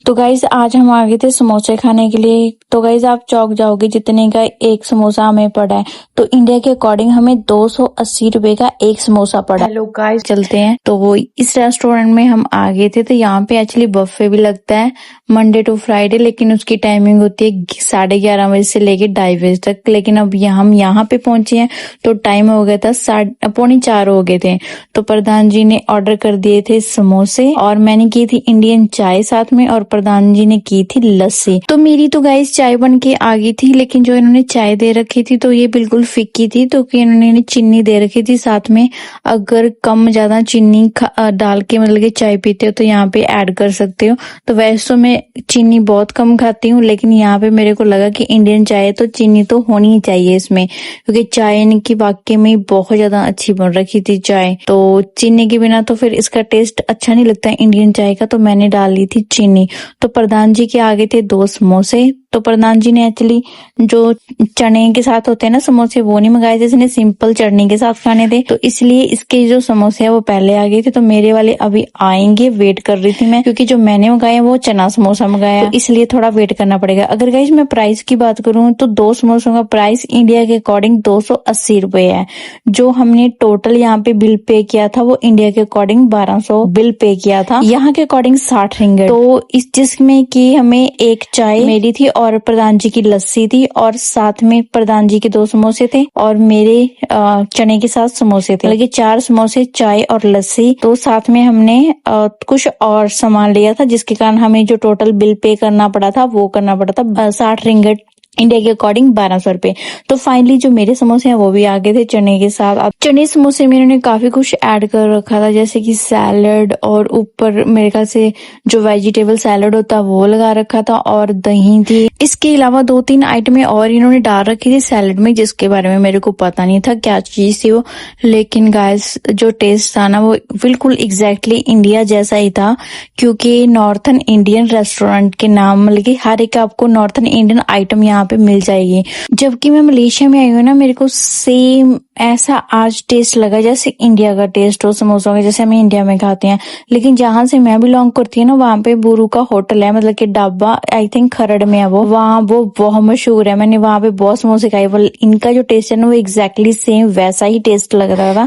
तो गाइज आज हम आ गए थे समोसे खाने के लिए। तो गाइज आप चौंक जाओगे जितने का एक समोसा हमें पड़ा है। तो इंडिया के अकॉर्डिंग हमें 280 रुपए का एक समोसा पड़ा। हेलो गाइज चलते हैं। तो वो इस रेस्टोरेंट में हम आ गए थे। तो यहाँ पे एक्चुअली बफे भी लगता है मंडे टू फ्राइडे, लेकिन उसकी टाइमिंग होती है 11:30 बजे से लेके 2:30 बजे तक। लेकिन अब हम यहाँ पे पहुंचे हैं तो टाइम हो गया था 3:45 हो गए थे। तो प्रधान जी ने ऑर्डर कर दिए थे समोसे और मैंने की थी इंडियन चाय साथ में, और प्रधान जी ने की थी लस्सी। तो मेरी तो गाइस चाय बन के आ गई थी, लेकिन जो इन्होंने चाय दे रखी थी तो ये बिल्कुल फीकी थी। तो कि इन्होंने चीनी दे रखी थी साथ में। अगर कम ज्यादा चीनी डाल के मतलब कि चाय पीते हो तो यहाँ पे ऐड कर सकते हो। तो वैसे तो मैं चीनी बहुत कम खाती हूँ, लेकिन यहाँ पे मेरे को लगा कि इंडियन चाय है तो चीनी तो होनी ही चाहिए इसमें, क्योंकि चाय इनकी वाकई में बहुत ज्यादा अच्छी बन रखी थी चाय। तो चीनी के बिना तो फिर इसका टेस्ट अच्छा नहीं लगता है इंडियन चाय का, तो मैंने डाल ली थी चीनी। तो प्रधान जी के आगे थे 2 समोसे। तो प्रधान जी ने एक्चुअली जो चने के साथ होते हैं ना समोसे, वो नहीं मंगाए थे, इसने सिंपल चटनी के साथ खाने थे। तो इसलिए इसके जो समोसे है वो पहले आ गए थे। तो मेरे वाले अभी आएंगे, वेट कर रही थी मैं, क्योंकि जो मैंने मंगाया वो चना समोसा मंगाया, तो इसलिए थोड़ा वेट करना पड़ेगा। अगर गाइस मैं प्राइस की बात करूं तो 2 समोसों का प्राइस इंडिया के अकॉर्डिंग 280 रुपए है। जो हमने टोटल यहाँ पे बिल पे किया था वो इंडिया के अकॉर्डिंग 1200 बिल पे किया था, यहाँ के अकॉर्डिंग 60 रिंगट। तो इस जिसमें की हमें एक चाय मेरी थी और प्रधान जी की लस्सी थी, और साथ में प्रधान जी के 2 समोसे थे और मेरे चने के साथ समोसे थे, मतलब 4 समोसे, चाय और लस्सी। तो साथ में हमने कुछ और सामान लिया था, जिसके कारण हमें जो टोटल बिल पे करना पड़ा था वो करना पड़ा था 60 रिंगट, इंडिया के अकॉर्डिंग 1200 रुपए। तो फाइनली जो मेरे समोसे हैं वो भी आ गए थे चने के साथ। अब चने समोसे में इन्होंने काफी कुछ ऐड कर रखा था, जैसे कि सैलड, और ऊपर मेरे ख्याल से जो वेजिटेबल सैलड होता है वो लगा रखा था, और दही थी। इसके अलावा 2-3 आइटमें और इन्होंने डाल रखी थी सैलड में, जिसके बारे में मेरे को पता नहीं था क्या चीज थी वो। लेकिन गाइस जो टेस्ट था ना वो बिल्कुल एग्जैक्टली इंडिया जैसा ही था, क्योंकि नॉर्थन इंडियन रेस्टोरेंट के नाम, मतलब कि हर एक आपको नॉर्थन इंडियन आइटम यहाँ पे मिल जाएगी। जबकि मैं मलेशिया में आई हूँ ना, मेरे को सेम ऐसा आज टेस्ट लगा जैसे इंडिया का टेस्ट हो समोसों का, जैसे हम इंडिया में खाते हैं। लेकिन जहां से मैं बिलोंग करती हूँ ना, वहां पे बुरू का होटल है, मतलब कि ढाबा, आई थिंक खरड़ में है वो, वहाँ वो बहुत मशहूर है। मैंने वहां पे बहुत समोसे खाए, इनका जो टेस्ट है ना वो एग्जैक्टली सेम वैसा ही टेस्ट लग रहा था।